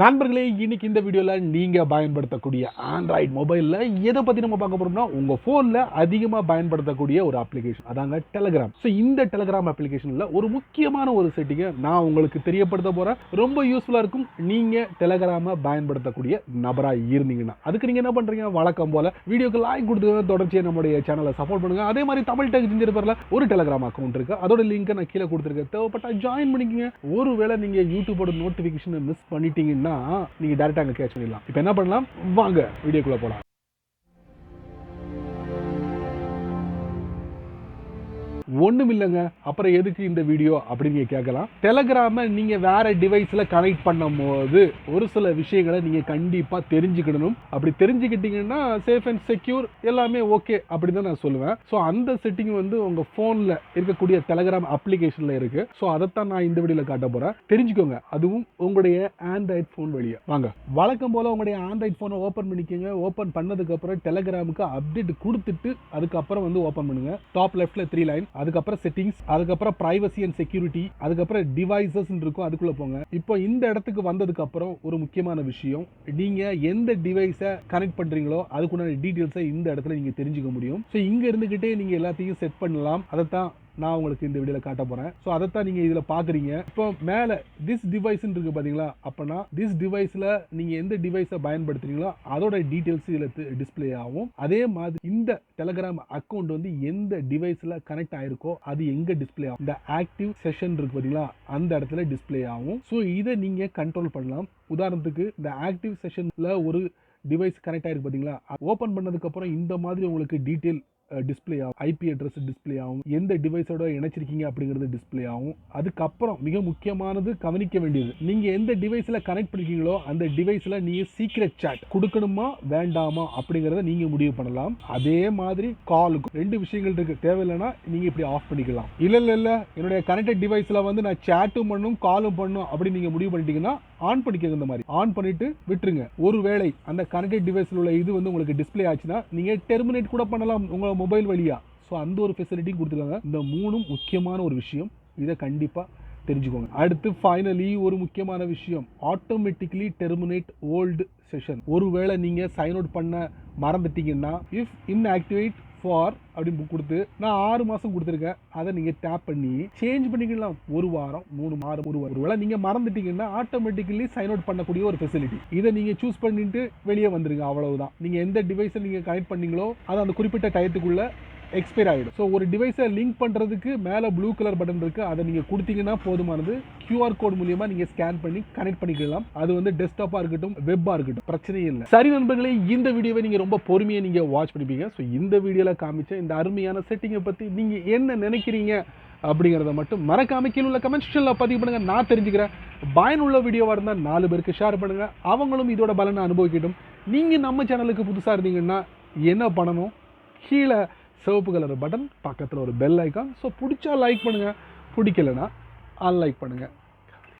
நண்பர்களே, இன்னைக்கு இந்த வீடியோவில் நீங்கள் பயன்படுத்தக்கூடிய ஆண்ட்ராய்டு மொபைலில் எதை பற்றி நம்ம பார்க்க போகிறோம்னா, உங்கள் ஃபோனில் அதிகமாக பயன்படுத்தக்கூடிய ஒரு அப்ளிகேஷன் அதாங்க டெலகிராம். ஸோ இந்த டெலகிராம் அப்ளிகேஷனில் ஒரு முக்கியமான ஒரு செட்டிங்கை நான் உங்களுக்கு தெரியப்படுத்த போகிறேன். ரொம்ப யூஸ்ஃபுல்லாக இருக்கும் நீங்கள் டெலகிராமை பயன்படுத்தக்கூடிய நபராக இருந்தீங்கன்னா. அதுக்கு நீங்கள் என்ன பண்ணுறீங்க, வழக்கம் போல் வீடியோக்கு லைக் கொடுத்து தொடர்ச்சியாக நம்முடைய சேனலை சப்போர்ட் பண்ணுங்கள். அதே மாதிரி தமிழ் டெக் ஜிஞ்சர் பேரில் ஒரு டெலகிராம் அக்கௌண்ட் இருக்குது, அதோட லிங்க்கை நான் கீழே கொடுத்துருக்கேன். தேவைப்பட்டால் ஜாயின் பண்ணிக்கங்க. ஒருவேளை நீங்கள் யூடியூபோட நோட்டிஃபிகேஷனை மிஸ் பண்ணிட்டீங்கன்னா நீங்க டைரக்டா அங்க கேட்ச் பண்ணிடலாம். இப்போ என்ன பண்ணலாம், வாங்க வீடியோக்குள்ள போலாம். ஒண்ணும் இல்லைங்க, அப்புறம் எதுக்கு இந்த வீடியோ அப்படின்னு நீங்க கேட்கலாம். டெலகிராமை நீங்க வேற டிவைஸ்ல கனெக்ட் பண்ணும் போது ஒரு சில விஷயங்களை நீங்க கண்டிப்பா தெரிஞ்சுக்கணும். அப்படி தெரிஞ்சுக்கிட்டீங்கன்னா சேஃப் அண்ட் செக்யூர் எல்லாமே ஓகே அப்படின்னு நான் சொல்லுவேன். ஸோ அந்த செட்டிங் வந்து உங்க போன்ல இருக்கக்கூடிய டெலகிராம் அப்ளிகேஷன்ல இருக்கு. ஸோ அதைத்தான் நான் இந்த வீடியோல காட்ட போறேன். தெரிஞ்சுக்கோங்க, அதுவும் உங்களுடைய ஆண்ட்ராய்டு போன் வழியா. வாங்க, வழக்கம் போல உங்களுடைய ஆண்ட்ராய்டு போனை ஓபன் பண்ணிக்கோங்க. ஓபன் பண்ணதுக்கு அப்புறம் டெலகிராமுக்கு அப்டேட் கொடுத்துட்டு அதுக்கப்புறம் வந்து ஓபன் பண்ணுங்க. டாப் லெஃப்ட்ல 3 லைன், அதுக்கப்புறம் செட்டிங்ஸ், அதுக்கப்புறம் பிரைவசி அண்ட் செக்யூரிட்டி, அதுக்கப்புறம் டிவைசஸ் இருக்கும், அதுக்குள்ள போங்க. இப்போ இந்த இடத்துக்கு வந்ததுக்கு அப்புறம் ஒரு முக்கியமான விஷயம், நீங்க எந்த டிவைஸை கனெக்ட் பண்றீங்களோ அதுக்குள்ள டீடைல்ஸை இந்த இடத்துல நீங்க தெரிஞ்சுக்க முடியும். ஸோ இங்க இருந்துகிட்டே நீங்க எல்லாத்தையும் செட் பண்ணலாம். அதைத்தான் நான் உங்களுக்கு இந்த வீடியோல காட்ட போறேன். ஸோ அதைத்தான் நீங்க இதுல பாக்குறீங்க. இப்போ மேல திஸ் டிவைஸ் இருக்கு பாத்தீங்களா, அப்பனா திஸ் டிவைஸ்ல நீங்க எந்த டிவைஸை பயன்படுத்துறீங்களோ அதோட டீடைல்ஸ் இதுல டிஸ்பிளே ஆகும். அதே மாதிரி இந்த டெலகிராம் அக்கௌண்ட் வந்து எந்த டிவைஸ்ல கனெக்ட் ஆயிருக்கோ அது எங்க டிஸ்பிளே ஆகும். இந்த ஆக்டிவ் செஷன் இருக்கு பாத்தீங்களா, அந்த இடத்துல டிஸ்பிளே ஆகும். ஸோ இதை நீங்க கண்ட்ரோல் பண்ணலாம். உதாரணத்துக்கு இந்த ஆக்டிவ் செஷன்ல ஒரு டிவைஸ் கனெக்ட் ஆயிருக்கு பாத்தீங்களா, ஓபன் பண்ணதுக்கு அப்புறம் இந்த மாதிரி உங்களுக்கு டீடைல் டிஸ்பிளே ஆகும். ஐபி அட்ரஸ் டிஸ்பிளே ஆகும், எந்த டிவைஸோட இணைச்சிருக்கீங்க அப்படிங்கிறது டிஸ்பிளே ஆகும். அதுக்கப்புறம் மிக முக்கியமானது கவனிக்க வேண்டியது, நீங்க எந்த டிவைஸ்ல கனெக்ட் பண்ணிருக்கீங்களோ அந்த டிவைஸ்ல நீங்க சீக்ரெட் சாட் கொடுக்கணுமா வேண்டாமா அப்படிங்கறத நீங்க முடிவு பண்ணலாம். அதே மாதிரி காலுக்கு 2 விஷயங்கள் இருக்கு. தேவையில்லைன்னா நீங்க இப்படி ஆஃப் பண்ணிக்கலாம். இல்ல என்னுடைய கனெக்டட் டிவைஸ்ல வந்து நான் சாட்டும் பண்ணும் காலும் பண்ணும் அப்படி நீங்க முடிவு பண்ணிட்டீங்கன்னா ஆன் பண்ணிக்கங்க. இந்த மாதிரி ஆன் பண்ணிட்டு விட்டுருங்க. ஒருவேளை அந்த கனெக்டட் டிவைஸ்ல உள்ள இது வந்து உங்களுக்கு டிஸ்பிளே ஆச்சுன்னா நீங்க டெர்மினேட் கூட பண்ணலாம் உங்க மொபைல் வழியா. ஸோ அந்த ஒரு ஃபெசிலிட்டியும் கொடுத்துருக்காங்க. இந்த 3ம் முக்கியமான ஒரு விஷயம், இதை கண்டிப்பா தெரிஞ்சுக்கோங்க. அடுத்து ஃபைனலி ஒரு முக்கியமான விஷயம், ஆட்டோமேட்டிக்கலி டெர்மினேட் ஓல்டு செஷன். ஒருவேளை நீங்க சைன் அவுட் பண்ண மறந்துட்டீங்கன்னா இஃப் இன்ஆக்டிவேட் ஃபார் அப்படின்னு கொடுத்து நான் 6 மாசம் கொடுத்துருக்கேன், அதை நீங்க டேப் பண்ணி சேஞ்ச் பண்ணிக்கலாம். 1 வாரம் 3 மாதம் 1 வாரம். ஒருவேளை நீங்க மறந்துட்டீங்கன்னா ஆட்டோமேட்டிக்கலி சைன் அவுட் பண்ணக்கூடிய ஒரு ஃபெசிலிட்டி. இதை நீங்க சூஸ் பண்ணிட்டு வெளியே வந்துருங்க. அவ்வளவுதான். நீங்க எந்த டிவைஸை நீங்க கனெக்ட் பண்ணீங்களோ அது அந்த குறிப்பிட்ட டயத்துக்குள்ள எக்ஸ்பயர் ஆகிடும். ஸோ ஒரு டிவைஸை லிங்க் பண்ணுறதுக்கு மேலே ப்ளூ கலர் பட்டன் இருக்குது, அதை நீங்கள் கொடுத்தீங்கன்னா போதுமானது. கியூஆர் கோட் மூலியமாக நீங்கள் ஸ்கேன் பண்ணி கனெக்ட் பண்ணிக்கலாம். அது வந்து டெஸ்க்டாப்பாக இருக்கட்டும் வெப்பாக இருக்கட்டும், பிரச்சனையே இல்லை. சரி நண்பர்களே, இந்த வீடியோவை நீங்கள் ரொம்ப பொறுமையாக நீங்கள் வாட்ச் பண்ணிப்பீங்க. ஸோ இந்த வீடியோவில் காமிச்ச இந்த அருமையான செட்டிங்கை பற்றி நீங்கள் என்ன நினைக்கிறீங்க அப்படிங்கிறத மட்டும் மறக்காம கீழே உள்ள கமெண்ட் செக்ஷனில் பதிவு பண்ணுங்கள். நான் தெரிஞ்சுக்கிறேன். பயனுள்ள வீடியோவாக இருந்தால் 4 பேருக்கு ஷேர் பண்ணுங்கள், அவங்களும் இதோட பலனை அனுபவிக்கட்டும். நீங்கள் நம்ம சேனலுக்கு புதுசாக இருந்தீங்கன்னா என்ன பண்ணணும், கீழே சிவப்பு கலர் பட்டன், பக்கத்தில் ஒரு பெல் ஐக்கான். ஸோ பிடிச்சா லைக் பண்ணுங்கள், பிடிக்கலைன்னா அன்லைக் பண்ணுங்கள்.